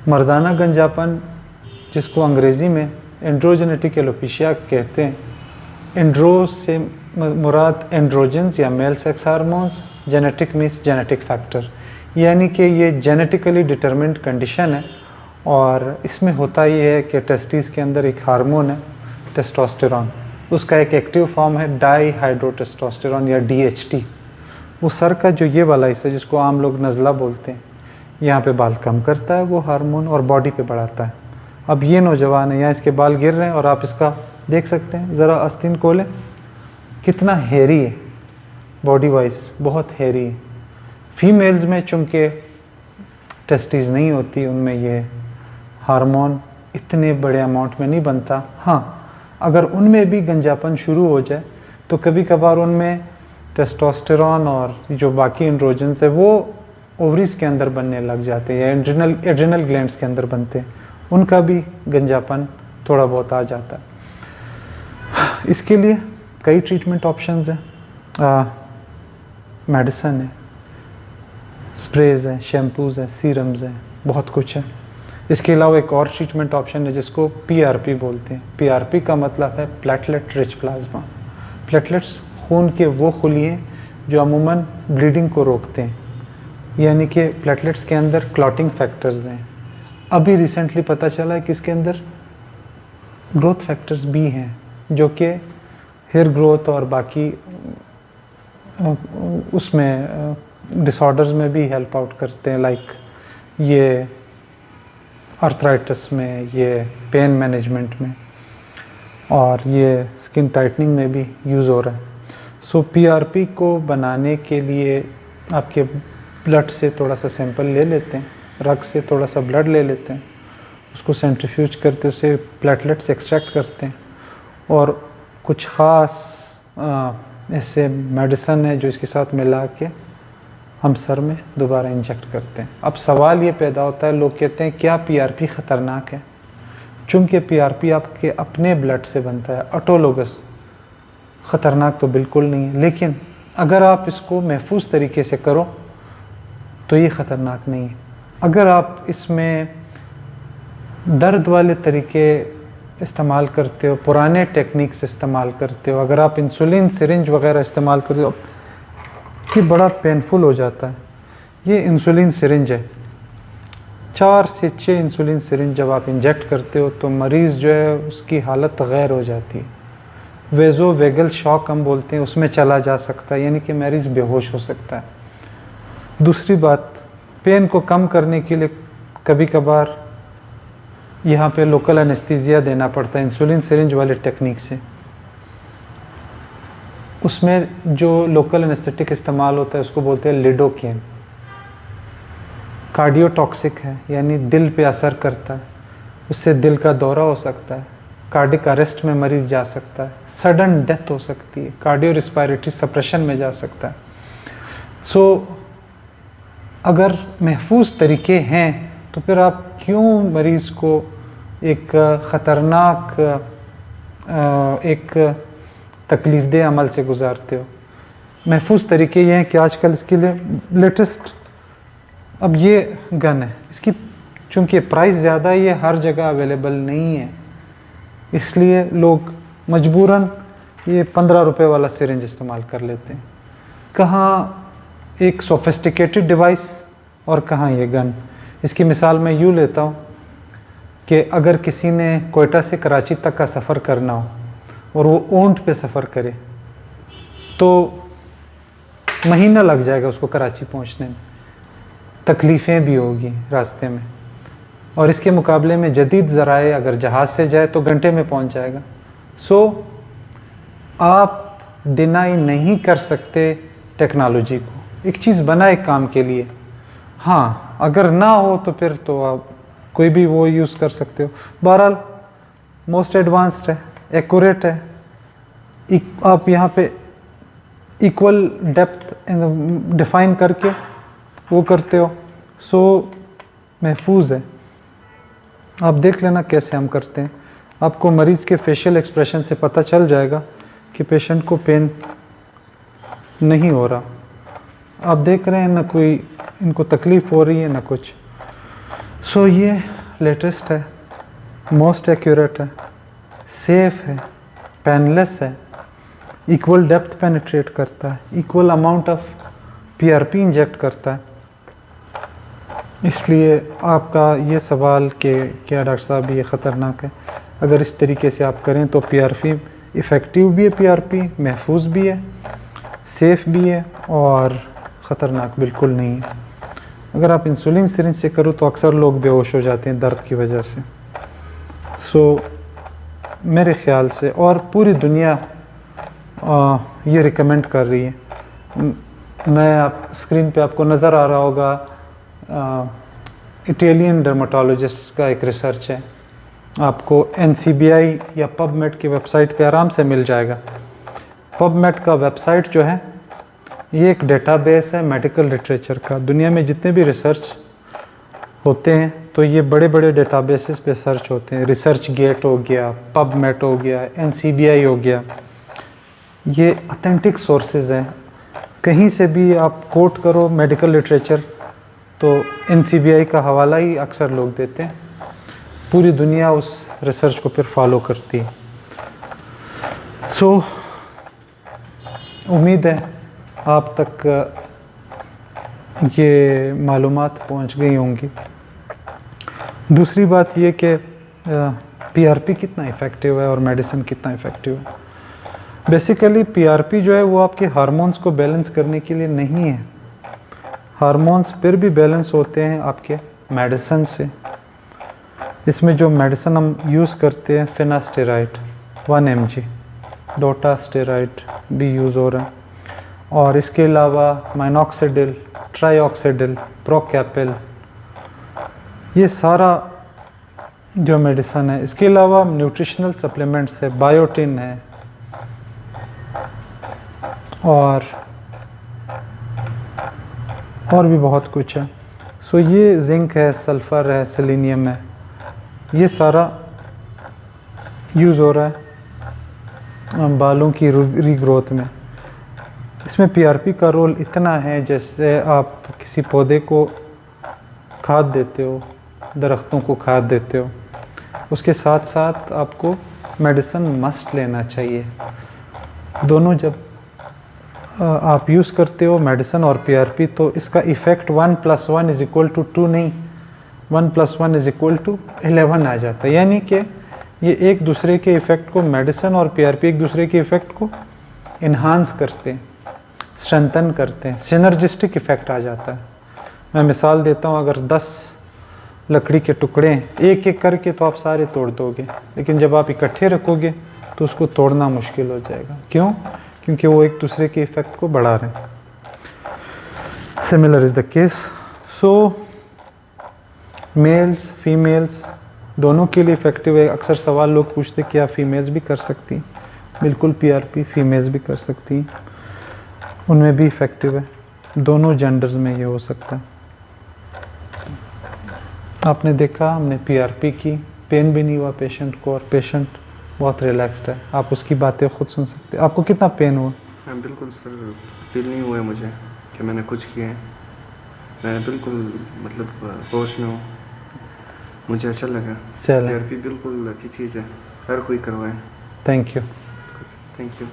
मर्दाना गंजापन, जिसको अंग्रेज़ी में एंड्रोजेनेटिक एलोपेशिया कहते हैं, एंड्रो से मुराद एंड्रोजन्स या male sex hormones, genetic means genetic factor, यानी कि ये जेनेटिकली डिटरमिन्ड कंडीशन है। और इसमें होता ये है कि टेस्टिस के अंदर एक हार्मोन है टेस्टोस्टेरॉन, उसका एक एक्टिव फॉर्म है डाईहाइड्रोटेस्टोस्टेरॉन या DHT। वो सर का जो ये वाला हिस्सा जिसको आम लोग नज़ला बोलते हैं, यहाँ पे बाल कम करता है वो हार्मोन और बॉडी पे बढ़ाता है। अब ये नौजवान है, यहाँ इसके बाल गिर रहे हैं और आप इसका देख सकते हैं, ज़रा आस्तीन खोलें, कितना हेरी है बॉडी वाइज, बहुत हेरी है। फीमेल्स में चूँकि टेस्टिस नहीं होती, उनमें ये हार्मोन इतने बड़े अमाउंट में नहीं बनता। हाँ, अगर उनमें भी गंजापन शुरू हो जाए तो कभी कभार उनमें टेस्टोस्टेरॉन और जो बाकी एंड्रोजन्स है वो ओवरीज के अंदर बनने लग जाते हैं या एड्रिनल ग्लैंड्स के अंदर बनते हैं, उनका भी गंजापन थोड़ा बहुत आ जाता है। इसके लिए कई ट्रीटमेंट ऑप्शंस हैं, मेडिसन है, स्प्रेज है, शैम्पूज़ है, सीरम्स हैं, बहुत कुछ है। इसके अलावा एक और ट्रीटमेंट ऑप्शन है जिसको PRP बोलते हैं। PRP का मतलब है प्लेटलेट रिच प्लाज्मा। प्लेटलेट्स खून के वो खुलिए जो अमूमन ब्लीडिंग को रोकते हैं, यानी कि प्लेटलेट्स के अंदर क्लॉटिंग फैक्टर्स हैं। अभी रिसेंटली पता चला है कि इसके अंदर ग्रोथ फैक्टर्स भी हैं जो कि हेयर ग्रोथ और बाकी उसमें डिसऑर्डर्स में भी हेल्प आउट करते हैं, लाइक ये आर्थराइटिस में, ये पेन मैनेजमेंट में और ये स्किन टाइटनिंग में भी यूज़ हो रहा है। सो PRP को बनाने के लिए आपके ब्लड से थोड़ा सा सैंपल ले लेते हैं, रग से थोड़ा सा ब्लड ले लेते हैं, उसको सेंट्रीफ्यूज करते उसे प्लेटलेट्स एक्सट्रैक्ट करते हैं और कुछ ख़ास ऐसे मेडिसन है जो इसके साथ मिला के हम सर में दोबारा इंजेक्ट करते हैं। अब सवाल ये पैदा होता है, लोग कहते हैं क्या PRP ख़तरनाक है? चूँकि PRP आपके अपने ब्लड से बनता है, ऑटोलोगस, ख़तरनाक तो बिल्कुल नहीं है, लेकिन अगर आप इसको महफूज तरीके से करो तो ये ख़तरनाक नहीं है। अगर आप इसमें दर्द वाले तरीके इस्तेमाल करते हो, पुराने टेक्निक्स इस्तेमाल करते हो, अगर आप इंसुलिन सिरिंज वगैरह इस्तेमाल करते हो, ये बड़ा पेनफुल हो जाता है। ये इंसुलिन सिरिंज है, 4 से 6 इंसुलिन सिरिंज जब आप इंजेक्ट करते हो तो मरीज़ जो है उसकी हालत गैर हो जाती है। वेज़ो वेगल शॉक हम बोलते हैं, उसमें चला जा सकता है, यानी कि मरीज़ बेहोश हो सकता है। दूसरी बात, पेन को कम करने के लिए कभी कभार यहाँ पे लोकल एनेस्थीसिया देना पड़ता है इंसुलिन सिरिंज वाले टेक्निक से। उसमें जो लोकल एनेस्थेटिक इस्तेमाल होता है उसको बोलते हैं लिडोकेन। कार्डियोटॉक्सिक है, यानी दिल पे असर करता है, उससे दिल का दौरा हो सकता है, कार्डिक अरेस्ट में मरीज़ जा सकता है, सडन डेथ हो सकती है, कार्डियो रिस्पायरेटरी सप्रेशन में जा सकता है। सो अगर महफूज तरीके हैं तो फिर आप क्यों मरीज़ को एक ख़तरनाक एक तकलीफ़देह अमल से गुजारते हो? महफूज तरीके ये हैं कि आजकल इसके लिए लेटेस्ट, अब ये गन है, इसकी चूँकि प्राइस ज़्यादा है, ये हर जगह अवेलेबल नहीं है, इसलिए लोग मजबूरन ये 15 रुपए वाला सिरिंज इस्तेमाल कर लेते हैं। कहाँ एक सोफिस्टिकेटेड डिवाइस और कहाँ ये गन। इसकी मिसाल मैं यूँ लेता हूँ कि अगर किसी ने कोयटा से कराची तक का सफ़र करना हो और वो ऊंट पे सफ़र करे तो महीना लग जाएगा उसको कराची पहुँचने में, तकलीफ़ें भी होगी रास्ते में, और इसके मुकाबले में जदीद ज़राए अगर जहाज़ से जाए तो घंटे में पहुँच जाएगा। सो आप डिनाई नहीं कर सकते टेक्नोलॉजी को, एक चीज़ बनाए काम के लिए। हाँ, अगर ना हो तो फिर तो आप कोई भी वो यूज़ कर सकते हो। बहरहाल मोस्ट एडवांस्ड है, एक्यूरेट है, आप यहाँ पे इक्वल डेप्थ डिफाइन करके वो करते हो, सो महफूज है। आप देख लेना कैसे हम करते हैं, आपको मरीज़ के फेशियल एक्सप्रेशन से पता चल जाएगा कि पेशेंट को पेन नहीं हो रहा। आप देख रहे हैं ना कोई इनको तकलीफ़ हो रही है ना कुछ। सो ये लेटेस्ट है, मोस्ट एक्यूरेट है, सेफ है, पेनलेस है, इक्वल डेप्थ पेनिट्रेट करता है, equal amount of PRP inject करता है। इसलिए आपका ये सवाल कि क्या डॉक्टर साहब ये ख़तरनाक है, अगर इस तरीके से आप करें तो पीआरपी इफ़ेक्टिव भी है, पीआरपी महफूज भी है, सेफ़ भी है और ख़तरनाक बिल्कुल नहीं है। अगर आप इंसुलिन सिरिंज से करो तो अक्सर लोग बेहोश हो जाते हैं दर्द की वजह से। सो मेरे ख़्याल से और पूरी दुनिया ये रिकमेंड कर रही है। मैं आप स्क्रीन पे आपको नज़र आ रहा होगा, इटालियन डर्माटोलॉजिस्ट का एक रिसर्च है, आपको NCBI या पबमेड की वेबसाइट पे आराम से मिल जाएगा। पबमेड का वेबसाइट जो है ये एक डेटाबेस है मेडिकल लिटरेचर का। दुनिया में जितने भी रिसर्च होते हैं तो ये बड़े बड़े डेटाबेसेस पे सर्च होते हैं। रिसर्च गेट हो गया, पबमेड हो गया, NCBI हो गया, ये ऑथेंटिक सोर्सेज हैं। कहीं से भी आप कोट करो मेडिकल लिटरेचर तो NCBI का हवाला ही अक्सर लोग देते हैं। पूरी दुनिया उस रिसर्च को फिर फॉलो करती है। सो उम्मीद है आप तक ये मालूमात पहुंच गई होंगी। दूसरी बात ये कि पीआरपी कितना इफ़ेक्टिव है और मेडिसिन कितना इफ़ेक्टिव है। बेसिकली पीआरपी जो है वो आपके हार्मोन्स को बैलेंस करने के लिए नहीं है। हार्मोन्स फिर भी बैलेंस होते हैं आपके मेडिसिन से। इसमें जो मेडिसिन हम यूज़ करते हैं फिनास्टेराइड 1 mg, डोटास्टेराइड भी यूज़ हो रहा है, और इसके अलावा माइनॉक्सिडिल, ट्राईऑक्सिडिल, प्रोकैपिल, ये सारा जो मेडिसिन है। इसके अलावा न्यूट्रिशनल सप्लीमेंट्स है, बायोटिन है और भी बहुत कुछ है। सो ये जिंक है, सल्फ़र है, सेलेनियम है, ये सारा यूज़ हो रहा है बालों की रीग्रोथ में। इसमें पीआरपी का रोल इतना है जैसे आप किसी पौधे को खाद देते हो, दरख्तों को खाद देते हो, उसके साथ साथ आपको मेडिसिन मस्ट लेना चाहिए। दोनों जब आप यूज़ करते हो मेडिसिन और पीआरपी तो इसका इफ़ेक्ट 1 + 1 = 2 नहीं, 1 + 1 = 11 आ जाता है। यानी कि ये एक दूसरे के इफ़ेक्ट को, मेडिसिन और पीआरपी एक दूसरे के इफ़ेक्ट को इन्हांस करते हैं, स्ट्रेंथन करते हैं, सिनर्जिस्टिक इफ़ेक्ट आ जाता है। मैं मिसाल देता हूँ, अगर 10 लकड़ी के टुकड़े एक एक करके तो आप सारे तोड़ दोगे, लेकिन जब आप इकट्ठे रखोगे तो उसको तोड़ना मुश्किल हो जाएगा। क्यों? क्योंकि वो एक दूसरे के इफ़ेक्ट को बढ़ा रहे हैं। Similar is the case. So mails females दोनों के लिए इफ़ेक्टिव है। अक्सर सवाल लोग पूछते क्या फीमेल्स भी कर सकती हैं? बिल्कुल, पीआरपी फीमेल्स भी कर सकती हैं, उनमें भी इफ़ेक्टिव है। दोनों जेंडर्स में ये हो सकता है। आपने देखा हमने पीआरपी की, पेन भी नहीं हुआ पेशेंट को और पेशेंट बहुत रिलैक्स्ड है। आप उसकी बातें खुद सुन सकते हैं। आपको कितना पेन हुआ? बिल्कुल सर, फील नहीं हुआ मुझे कि मैंने कुछ किया है। मैं बिल्कुल मतलब होश में हूँ, मुझे अच्छा लगा। चलो, पीआरपी बिल्कुल अच्छी चीज़ है, हर कोई करवाए। Thank you. Thank you.